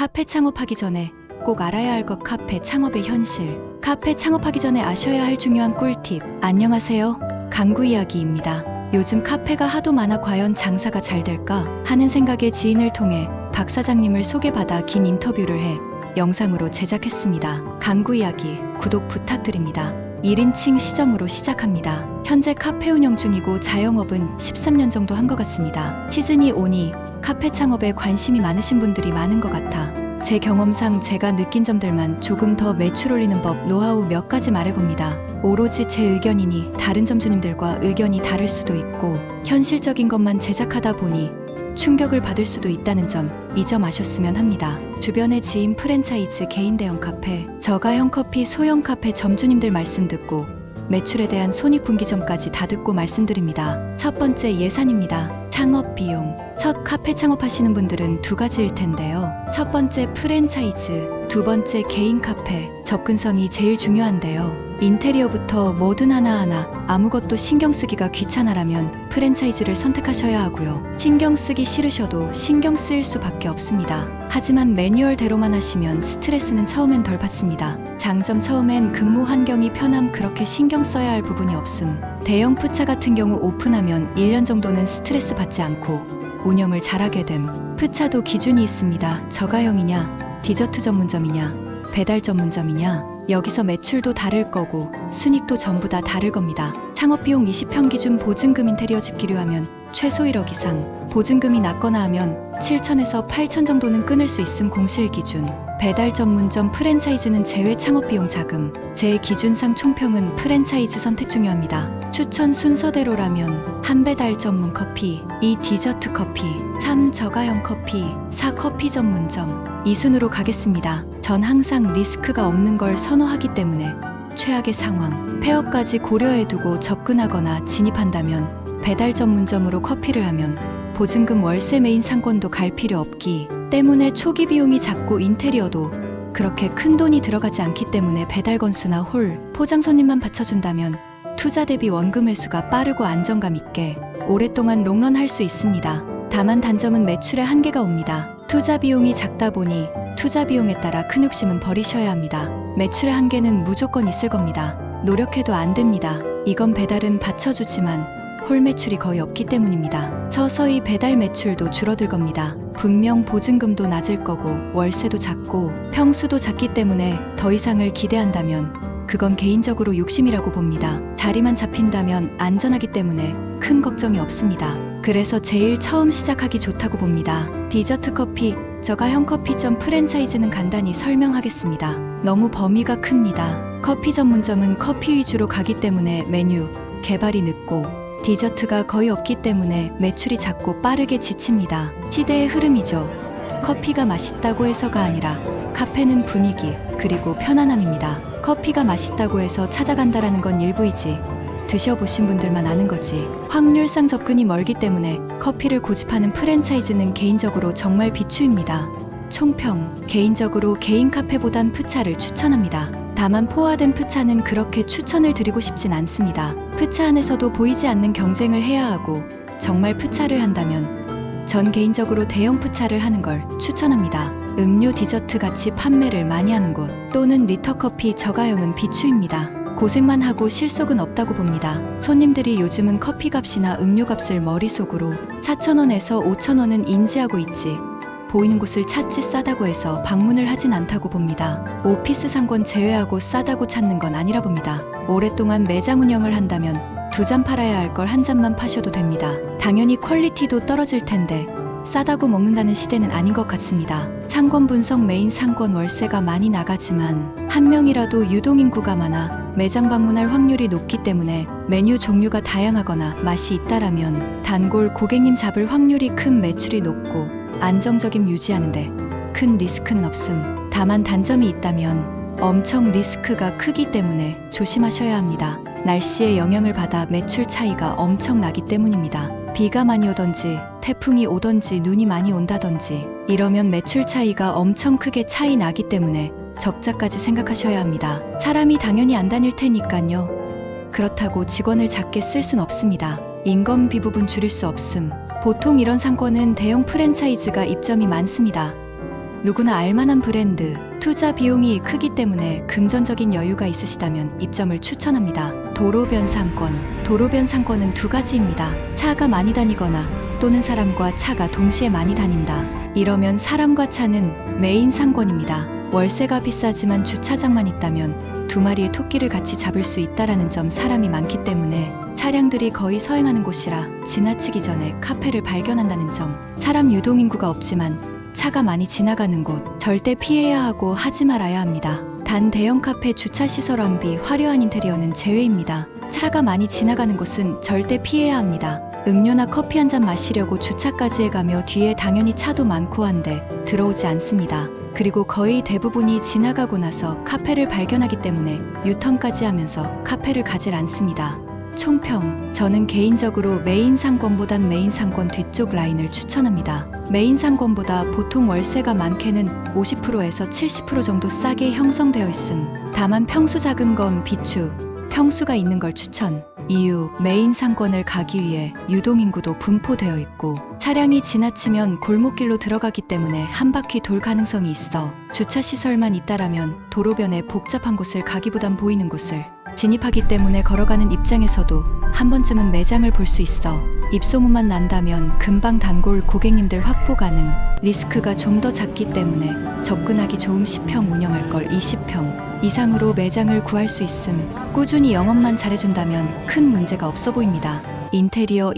카페 창업하기 전에 꼭 알아야 할 것. 카페 창업의 현실. 카페 창업하기 전에 아셔야 할 중요한 꿀팁. 안녕하세요, 강구 이야기입니다. 요즘 카페가 하도 많아 과연 장사가 잘 될까 하는 생각에 지인을 통해 박 사장님을 소개받아 긴 인터뷰를 해 영상으로 제작했습니다. 강구 이야기 구독 부탁드립니다. 1인칭 시점으로 시작합니다. 현재 카페 운영 중이고 자영업은 13년 정도 한 것 같습니다. 시즌이 오니 카페 창업에 관심이 많으신 분들이 많은 것 같아 제 경험상 제가 느낀 점들만 조금 더 매출 올리는 법, 노하우 몇 가지 말해봅니다. 오로지 제 의견이니 다른 점주님들과 의견이 다를 수도 있고 현실적인 것만 제작하다 보니 충격을 받을 수도 있다는 점, 이 점 아셨으면 합니다. 주변의 지인, 프랜차이즈, 개인 대형 카페, 저가형 커피, 소형 카페 점주님들 말씀 듣고 매출에 대한 손익분기점까지 다 듣고 말씀드립니다. 첫 번째, 예산입니다. 창업 비용. 첫 카페 창업하시는 분들은 두 가지일 텐데요. 첫 번째, 프랜차이즈. 두 번째, 개인 카페. 접근성이 제일 중요한데요. 인테리어부터 뭐든 하나하나 아무것도 신경 쓰기가 귀찮아라면 프랜차이즈를 선택하셔야 하고요. 신경 쓰기 싫으셔도 신경 쓰일 수밖에 없습니다. 하지만 매뉴얼대로만 하시면 스트레스는 처음엔 덜 받습니다. 장점, 처음엔 근무 환경이 편함, 그렇게 신경 써야 할 부분이 없음. 대형 푸차 같은 경우 오픈하면 1년 정도는 스트레스 받지 않고 운영을 잘하게 됨. 푸차도 기준이 있습니다. 저가형이냐, 디저트 전문점이냐, 배달 전문점이냐, 여기서 매출도 다를 거고 순익도 전부 다 다를 겁니다. 창업비용 20평 기준 보증금, 인테리어 집기료 하면 최소 1억 이상, 보증금이 낮거나 하면 7천에서 8천 정도는 끊을 수 있음. 공실 기준. 배달 전문점, 프랜차이즈는 제외. 창업비용 자금. 제 기준상 총평은 프랜차이즈 선택 중요합니다. 추천 순서대로라면 1. 배달 전문 커피, 2. 디저트 커피, 3. 저가형 커피, 4. 커피 전문점. 이 순으로 가겠습니다. 전 항상 리스크가 없는 걸 선호하기 때문에 최악의 상황, 폐업까지 고려해두고 접근하거나 진입한다면 배달 전문점으로 커피를 하면 보증금, 월세, 메인 상권도 갈 필요 없기 때문에 초기 비용이 작고 인테리어도 그렇게 큰 돈이 들어가지 않기 때문에 배달 건수나 홀, 포장 손님만 받쳐준다면 투자 대비 원금 회수가 빠르고 안정감 있게 오랫동안 롱런 할 수 있습니다. 다만 단점은 매출에 한계가 옵니다. 투자 비용이 작다 보니 투자 비용에 따라 큰 욕심은 버리셔야 합니다. 매출의 한계는 무조건 있을 겁니다. 노력해도 안 됩니다. 이건 배달은 받쳐주지만 홀 매출이 거의 없기 때문입니다. 서서히 배달 매출도 줄어들 겁니다. 분명 보증금도 낮을 거고 월세도 작고 평수도 작기 때문에 더 이상을 기대한다면 그건 개인적으로 욕심이라고 봅니다. 자리만 잡힌다면 안전하기 때문에 큰 걱정이 없습니다. 그래서 제일 처음 시작하기 좋다고 봅니다. 디저트 커피, 저가형 커피점, 프랜차이즈는 간단히 설명하겠습니다. 너무 범위가 큽니다. 커피 전문점은 커피 위주로 가기 때문에 메뉴 개발이 늦고 디저트가 거의 없기 때문에 매출이 작고 빠르게 지칩니다. 시대의 흐름이죠. 커피가 맛있다고 해서가 아니라 카페는 분위기 그리고 편안함입니다. 커피가 맛있다고 해서 찾아간다라는 건 일부이지 드셔보신 분들만 아는 거지. 확률상 접근이 멀기 때문에 커피를 고집하는 프랜차이즈는 개인적으로 정말 비추입니다. 총평, 개인적으로 개인 카페보단 푸차를 추천합니다. 다만 포화된 푸차는 그렇게 추천을 드리고 싶진 않습니다. 푸차 안에서도 보이지 않는 경쟁을 해야 하고 정말 푸차를 한다면 전 개인적으로 대형 푸차를 하는 걸 추천합니다. 음료, 디저트 같이 판매를 많이 하는 곳 또는 리터커피, 저가형은 비추입니다. 고생만 하고 실속은 없다고 봅니다. 손님들이 요즘은 커피값이나 음료값을 머릿속으로 4,000원에서 5,000원은 인지하고 있지 보이는 곳을 찾지 싸다고 해서 방문을 하진 않다고 봅니다. 오피스 상권 제외하고 싸다고 찾는 건 아니라 봅니다. 오랫동안 매장 운영을 한다면 2잔 팔아야 할 걸 1잔만 파셔도 됩니다. 당연히 퀄리티도 떨어질 텐데 싸다고 먹는다는 시대는 아닌 것 같습니다. 상권 분석, 메인 상권 월세가 많이 나가지만 한 명이라도 유동인구가 많아 매장 방문할 확률이 높기 때문에 메뉴 종류가 다양하거나 맛이 있다라면 단골 고객님 잡을 확률이 큰, 매출이 높고 안정적임 유지하는데 큰 리스크는 없음. 다만 단점이 있다면 엄청 리스크가 크기 때문에 조심하셔야 합니다. 날씨의 영향을 받아 매출 차이가 엄청 나기 때문입니다. 비가 많이 오던지 태풍이 오던지 눈이 많이 온다던지 이러면 매출 차이가 엄청 크게 차이 나기 때문에 적자까지 생각하셔야 합니다. 사람이 당연히 안 다닐 테니까요. 그렇다고 직원을 작게 쓸 순 없습니다. 인건비 부분 줄일 수 없음. 보통 이런 상권은 대형 프랜차이즈가 입점이 많습니다. 누구나 알만한 브랜드. 투자 비용이 크기 때문에 금전적인 여유가 있으시다면 입점을 추천합니다. 도로변 상권. 도로변 상권은 두 가지입니다. 차가 많이 다니거나 또는 사람과 차가 동시에 많이 다닌다. 이러면 사람과 차는 메인 상권입니다. 월세가 비싸지만 주차장만 있다면 두 마리의 토끼를 같이 잡을 수 있다라는 점. 사람이 많기 때문에 차량들이 거의 서행하는 곳이라 지나치기 전에 카페를 발견한다는 점. 사람 유동인구가 없지만 차가 많이 지나가는 곳 절대 피해야 하고 하지 말아야 합니다. 단 대형 카페 주차 시설 완비, 화려한 인테리어는 제외입니다. 차가 많이 지나가는 곳은 절대 피해야 합니다. 음료나 커피 한 잔 마시려고 주차까지 해가며 뒤에 당연히 차도 많고 한데 들어오지 않습니다. 그리고 거의 대부분이 지나가고 나서 카페를 발견하기 때문에 유턴까지 하면서 카페를 가질 않습니다. 총평. 저는 개인적으로 메인 상권보단 메인 상권 뒤쪽 라인을 추천합니다. 메인 상권보다 보통 월세가 많게는 50%에서 70% 정도 싸게 형성되어 있음. 다만 평수 작은 건 비추, 평수가 있는 걸 추천. 이유, 메인 상권을 가기 위해 유동인구도 분포되어 있고 차량이 지나치면 골목길로 들어가기 때문에 한 바퀴 돌 가능성이 있어 주차 시설만 있다라면 도로변에 복잡한 곳을 가기보단 보이는 곳을 진입하기 때문에 걸어가는 입장에서도 한 번쯤은 매장을 볼 수 있어 입소문만 난다면 금방 단골 고객님들 확보 가능. 리스크가 좀 더 작기 때문에 접근하기 좋음. 10평 운영할 걸 20평 이상으로 매장을 구할 수 있음. 꾸준히 영업만 잘해준다면 큰 문제가 없어 보입니다. 인테리어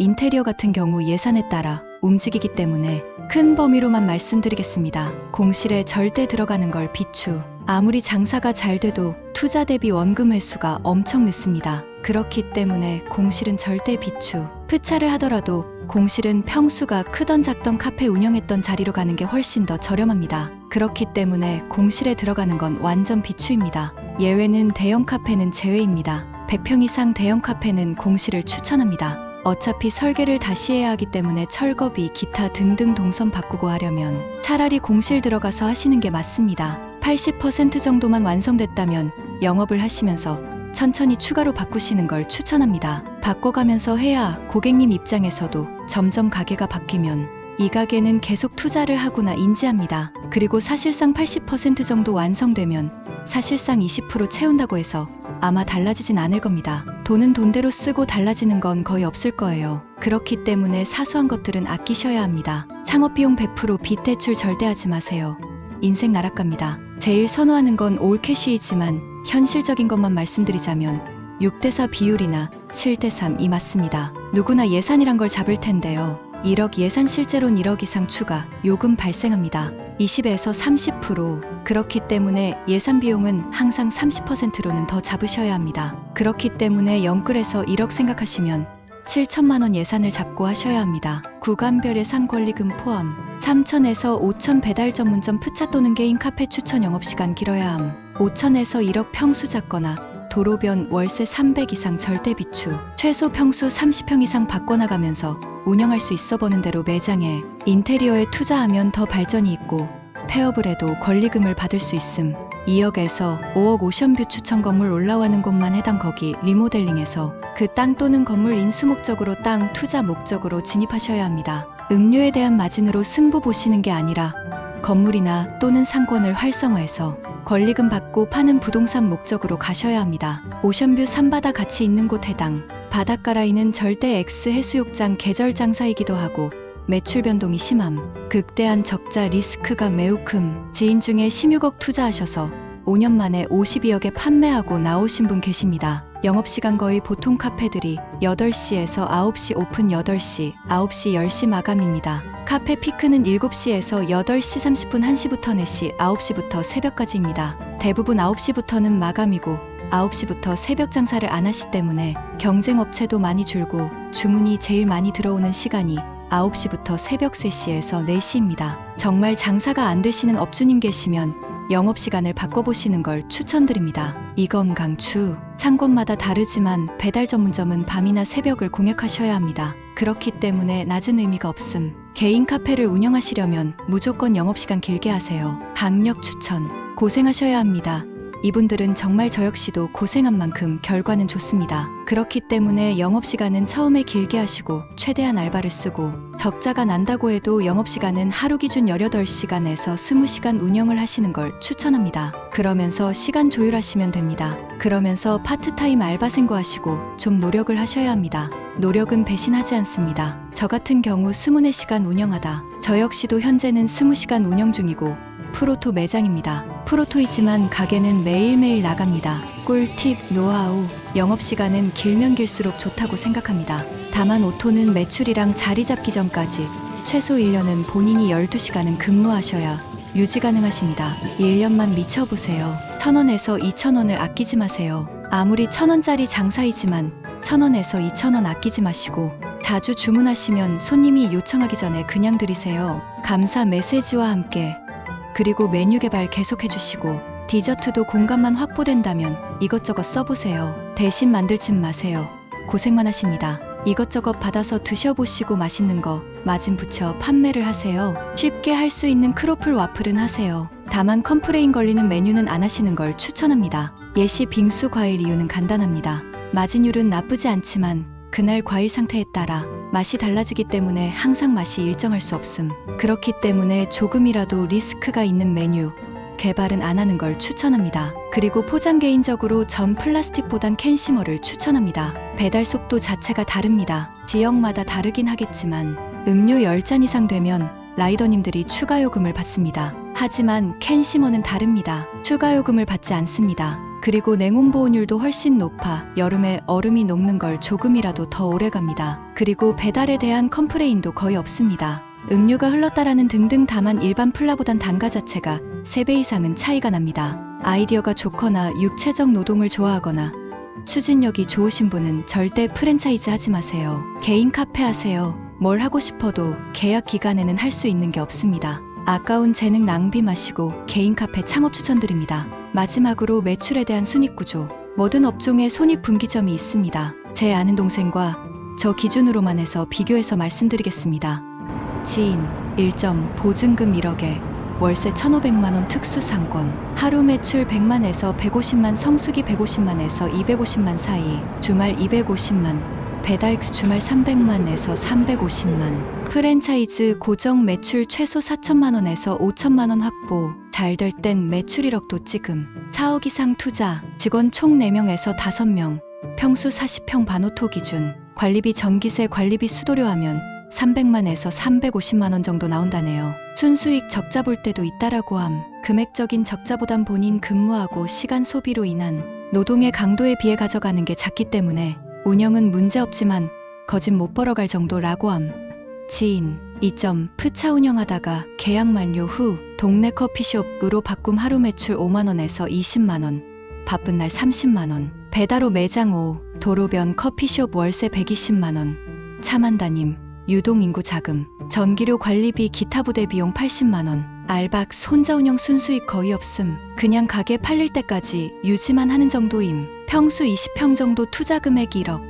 같은 경우 예산에 따라 움직이기 때문에 큰 범위로만 말씀드리겠습니다. 공실에 절대 들어가는 걸 비추. 아무리 장사가 잘 돼도 투자 대비 원금 회수가 엄청 늦습니다. 그렇기 때문에 공실은 절대 비추. 푸차를 하더라도 공실은 평수가 크던 작던 카페 운영했던 자리로 가는 게 훨씬 더 저렴합니다. 그렇기 때문에 공실에 들어가는 건 완전 비추입니다. 예외는 대형 카페는 제외입니다. 100평 이상 대형 카페는 공실을 추천합니다. 어차피 설계를 다시 해야 하기 때문에 철거비, 기타 등등 동선 바꾸고 하려면 차라리 공실 들어가서 하시는 게 맞습니다. 80% 정도만 완성됐다면 영업을 하시면서 천천히 추가로 바꾸시는 걸 추천합니다. 바꿔가면서 해야 고객님 입장에서도 점점 가게가 바뀌면 이 가게는 계속 투자를 하구나 인지합니다. 그리고 사실상 80% 정도 완성되면 사실상 20% 채운다고 해서 아마 달라지진 않을 겁니다. 돈은 돈대로 쓰고 달라지는 건 거의 없을 거예요. 그렇기 때문에 사소한 것들은 아끼셔야 합니다. 창업비용 100% 빚대출 절대 하지 마세요. 인생 나락갑니다. 제일 선호하는 건 올캐시이지만 현실적인 것만 말씀드리자면 6대4 비율이나 7대3이 맞습니다. 누구나 예산이란 걸 잡을 텐데요. 1억 예산 실제로는 1억 이상 추가 요금 발생합니다. 20에서 30%. 그렇기 때문에 예산 비용은 항상 30%로는 더 잡으셔야 합니다. 그렇기 때문에 영끌에서 1억 생각하시면 7천만 원 예산을 잡고 하셔야 합니다. 구간별 예산 권리금 포함 3천에서 5천 배달 전문점 푸차 또는 개인 카페 추천 영업시간 길어야 함. 5천에서 1억 평수 작거나 도로변 월세 300 이상 절대 비추. 최소 평수 30평 이상 바꿔나가면서 운영할 수 있어 보는 대로 매장에 인테리어에 투자하면 더 발전이 있고 폐업을 해도 권리금을 받을 수 있음. 2억에서 5억 오션뷰 추천 건물 올라가는 곳만 해당 거기 리모델링해서 그 땅 또는 건물 인수 목적으로 땅 투자 목적으로 진입하셔야 합니다. 음료에 대한 마진으로 승부 보시는 게 아니라 건물이나 또는 상권을 활성화해서 권리금 받고 파는 부동산 목적으로 가셔야 합니다. 오션뷰 산바다 같이 있는 곳 해당. 바닷가 라인은 절대 X 해수욕장 계절 장사이기도 하고 매출 변동이 심함. 극대한 적자 리스크가 매우 큼. 지인 중에 16억 투자하셔서 5년 만에 52억에 판매하고 나오신 분 계십니다. 영업시간 거의 보통 카페들이 8시에서 9시 오픈 8시, 9시 10시 마감입니다. 카페 피크는 7시에서 8시 30분 1시부터 4시, 9시부터 새벽까지입니다. 대부분 9시부터는 마감이고 9시부터 새벽 장사를 안 하시 때문에 경쟁 업체도 많이 줄고 주문이 제일 많이 들어오는 시간이 9시부터 새벽 3시에서 4시입니다. 정말 장사가 안 되시는 업주님 계시면 영업시간을 바꿔보시는 걸 추천드립니다. 이건 강추. 상권마다 다르지만 배달 전문점은 밤이나 새벽을 공략하셔야 합니다. 그렇기 때문에 낮은 의미가 없음. 개인 카페를 운영하시려면 무조건 영업시간 길게 하세요. 강력 추천. 고생하셔야 합니다. 이분들은 정말 저 역시도 고생한 만큼 결과는 좋습니다. 그렇기 때문에 영업시간은 처음에 길게 하시고 최대한 알바를 쓰고 적자가 난다고 해도 영업시간은 하루 기준 18시간에서 20시간 운영을 하시는 걸 추천합니다. 그러면서 시간 조율하시면 됩니다. 그러면서 파트타임 알바생고 하시고 좀 노력을 하셔야 합니다. 노력은 배신하지 않습니다. 저 같은 경우 24시간 운영하다. 저 역시도 현재는 20시간 운영 중이고 프로토 매장입니다. 프로토이지만 가게는 매일매일 나갑니다. 꿀팁, 노하우, 영업시간은 길면 길수록 좋다고 생각합니다. 다만 오토는 매출이랑 자리 잡기 전까지 최소 1년은 본인이 12시간은 근무하셔야 유지 가능하십니다. 1년만 미쳐보세요. 1,000원에서 2,000원을 아끼지 마세요. 아무리 1,000원짜리 장사이지만 1,000원에서 2,000원 아끼지 마시고 자주 주문하시면 손님이 요청하기 전에 그냥 드리세요. 감사 메시지와 함께. 그리고 메뉴 개발 계속 해주시고 디저트도 공간만 확보된다면 이것저것 써보세요. 대신 만들지 마세요. 고생만 하십니다. 이것저것 받아서 드셔보시고 맛있는 거 마진 붙여 판매를 하세요. 쉽게 할 수 있는 크로플 와플은 하세요. 다만 컴플레인 걸리는 메뉴는 안 하시는 걸 추천합니다. 예시 빙수 과일 이유는 간단합니다. 마진율은 나쁘지 않지만 그날 과일 상태에 따라 맛이 달라지기 때문에 항상 맛이 일정할 수 없음. 그렇기 때문에 조금이라도 리스크가 있는 메뉴 개발은 안 하는 걸 추천합니다. 그리고 포장 개인적으로 전 플라스틱보단 캔시머를 추천합니다. 배달 속도 자체가 다릅니다. 지역마다 다르긴 하겠지만 음료 10잔 이상 되면 라이더님들이 추가 요금을 받습니다. 하지만 캔시머는 다릅니다. 추가 요금을 받지 않습니다. 그리고 냉온 보온율도 훨씬 높아 여름에 얼음이 녹는 걸 조금이라도 더 오래 갑니다. 그리고 배달에 대한 컴플레인도 거의 없습니다. 음료가 흘렀다라는 등등. 다만 일반 플라보단 단가 자체가 3배 이상은 차이가 납니다. 아이디어가 좋거나 육체적 노동을 좋아하거나 추진력이 좋으신 분은 절대 프랜차이즈 하지 마세요. 개인 카페 하세요. 뭘 하고 싶어도 계약 기간에는 할 수 있는 게 없습니다. 아까운 재능 낭비 마시고 개인 카페 창업 추천드립니다. 마지막으로 매출에 대한 순익구조. 모든 업종에 손익분기점이 있습니다. 제 아는 동생과 저 기준으로만 해서 비교해서 말씀드리겠습니다. 지인 1점 보증금 1억에 월세 1,500만원 특수상권, 하루 매출 100만에서 150만, 성수기 150만에서 250만 사이, 주말 250만, 배달X 주말 300만에서 350만, 프랜차이즈 고정 매출 최소 4천만원에서 5천만원 확보, 잘 될 땐 매출 1억도 찍음, 4억 이상 투자, 직원 총 4명에서 5명, 평수 40평 반오토 기준, 관리비 전기세 관리비 수도료 하면 300만에서 350만원 정도 나온다네요. 순수익 적자 볼 때도 있다라고 함. 금액적인 적자보단 본인 근무하고 시간 소비로 인한 노동의 강도에 비해 가져가는 게 작기 때문에 운영은 문제없지만 거짓 못 벌어갈 정도라고 함. 지인 2점 푸차 운영하다가 계약 만료 후 동네 커피숍으로 바꿈, 하루 매출 5만원에서 20만원, 바쁜 날 30만원, 배달로 매장 5, 도로변 커피숍 월세 120만원, 차만다님 유동인구 자금, 전기료 관리비 기타 부대 비용 80만원, 알박스 혼자 운영 순수익 거의 없음. 그냥 가게 팔릴 때까지 유지만 하는 정도임. 평수 20평 정도 투자 금액 1억.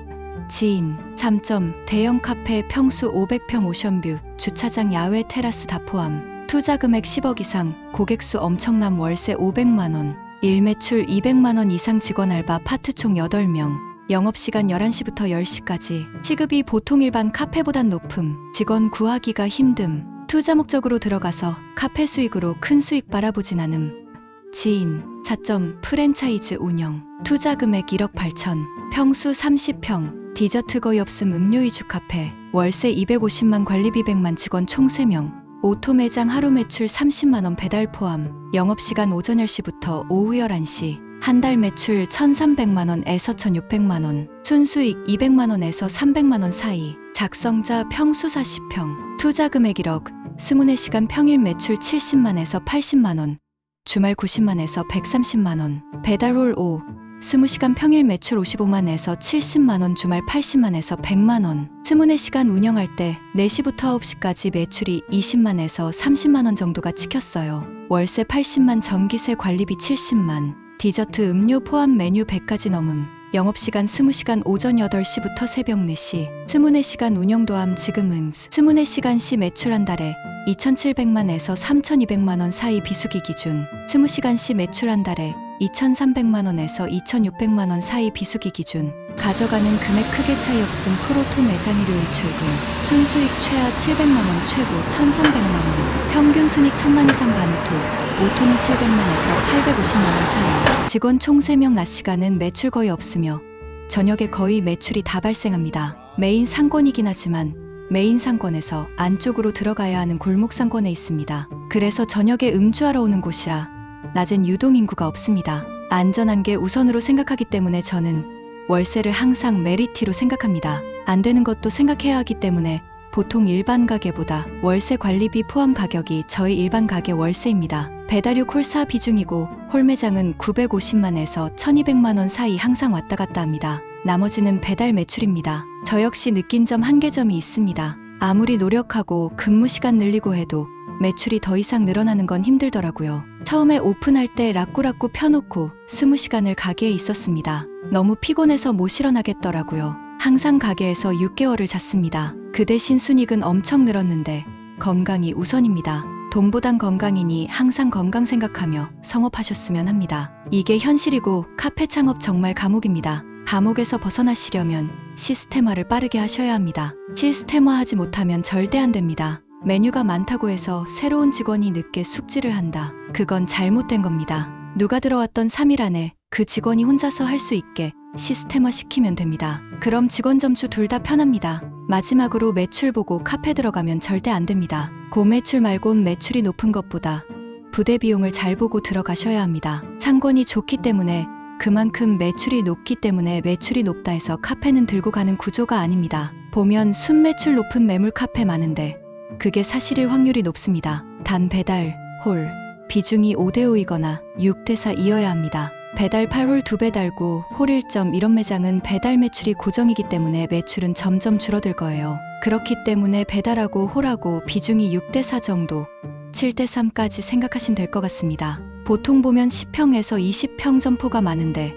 지인 3점 대형 카페 평수 500평 오션뷰, 주차장 야외 테라스 다 포함. 투자 금액 10억 이상, 고객수 엄청남, 월세 500만원, 일매출 200만원 이상, 직원 알바 파트 총 8명. 영업시간 11시부터 10시까지. 시급이 보통 일반 카페보단 높음. 직원 구하기가 힘듦. 투자 목적으로 들어가서 카페 수익으로 큰 수익 바라보진 않음. 지인 4점 프랜차이즈 운영. 투자 금액 1억 8천. 평수 30평. 디저트 거의 없음. 음료 위주 카페. 월세 250만, 관리비 100만, 직원 총 3명. 오토 매장 하루 매출 30만원, 배달 포함. 영업시간 오전 10시부터 오후 11시. 한 달 매출 1,300만원에서 1,600만원, 순수익 200만원에서 300만원 사이, 작성자 평수 40평, 투자 금액 1억, 24시간 평일 매출 70만에서 80만원, 주말 90만에서 130만원, 배달홀 5, 20시간 평일 매출 55만에서 70만원, 주말 80만에서 100만원, 24시간 운영할 때 4시부터 9시까지 매출이 20만에서 30만원 정도가 찍혔어요. 월세 80만, 전기세 관리비 70만, 디저트 음료 포함 메뉴 100가지 넘음. 영업시간 20시간 오전 8시부터 새벽 4시. 24시간 운영도 함. 지금은 24시간 시 매출 한 달에 2,700만에서 3,200만원 사이 비수기 기준. 20시간 시 매출 한 달에 2,300만 원에서 2,600만 원 사이 비수기 기준. 가져가는 금액 크게 차이 없음 프로토 매장 일요일 출금. 순수익 최하 700만 원, 최고 1,300만 원. 평균 순익 1,000만 이상 반토. 오토는 700만에서 850만 원 사이. 직원 총 3명 낮 시간은 매출 거의 없으며 저녁에 거의 매출이 다 발생합니다. 메인 상권이긴 하지만 메인 상권에서 안쪽으로 들어가야 하는 골목 상권에 있습니다. 그래서 저녁에 음주하러 오는 곳이라 낮엔 유동 인구가 없습니다. 안전한 게 우선으로 생각하기 때문에 저는 월세를 항상 메리티로 생각합니다. 안 되는 것도 생각해야 하기 때문에 보통 일반 가게보다 월세 관리비 포함 가격이 저희 일반 가게 월세입니다. 배달료 콜사 비중이고 홀 매장은 950만에서 1200만 원 사이 항상 왔다 갔다 합니다. 나머지는 배달 매출입니다. 저 역시 느낀 점 한계점이 있습니다. 아무리 노력하고 근무 시간 늘리고 해도 매출이 더 이상 늘어나는 건 힘들더라고요. 처음에 오픈할 때 라꾸라꾸 펴놓고 20시간을 가게에 있었습니다. 너무 피곤해서 못 일어나겠더라고요. 항상 가게에서 6개월을 잤습니다. 그 대신 순익은 엄청 늘었는데 건강이 우선입니다. 돈보단 건강이니 항상 건강 생각하며 성업하셨으면 합니다. 이게 현실이고 카페 창업 정말 감옥입니다. 감옥에서 벗어나시려면 시스템화를 빠르게 하셔야 합니다. 시스템화하지 못하면 절대 안 됩니다. 메뉴가 많다고 해서 새로운 직원이 늦게 숙지를 한다. 그건 잘못된 겁니다. 누가 들어왔던 3일 안에 그 직원이 혼자서 할 수 있게 시스템화 시키면 됩니다. 그럼 직원 점주 둘 다 편합니다. 마지막으로 매출 보고 카페 들어가면 절대 안 됩니다. 고매출 말곤 매출이 높은 것보다 부대 비용을 잘 보고 들어가셔야 합니다. 상권이 좋기 때문에 그만큼 매출이 높기 때문에 매출이 높다 해서 카페는 들고 가는 구조가 아닙니다. 보면 순매출 높은 매물 카페 많은데 그게 사실일 확률이 높습니다. 단 배달, 홀, 비중이 5대5이거나 6대4이어야 합니다. 배달 8홀 2배 달고 홀 1점 이런 매장은 배달 매출이 고정이기 때문에 매출은 점점 줄어들 거예요. 그렇기 때문에 배달하고 홀하고 비중이 6대4 정도, 7대3까지 생각하시면 될 것 같습니다. 보통 보면 10평에서 20평 점포가 많은데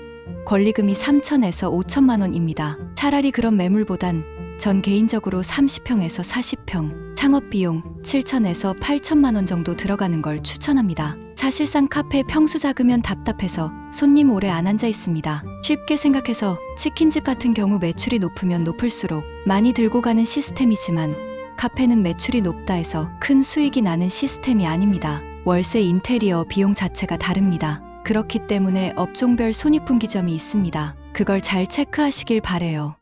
권리금이 3천에서 5천만 원입니다. 차라리 그런 매물보단 전 개인적으로 30평에서 40평, 창업비용 7천에서 8천만 원 정도 들어가는 걸 추천합니다. 사실상 카페 평수 작으면 답답해서 손님 오래 안 앉아 있습니다. 쉽게 생각해서 치킨집 같은 경우 매출이 높으면 높을수록 많이 들고 가는 시스템이지만 카페는 매출이 높다 해서 큰 수익이 나는 시스템이 아닙니다. 월세 인테리어 비용 자체가 다릅니다. 그렇기 때문에 업종별 손익분기점이 있습니다. 그걸 잘 체크하시길 바래요.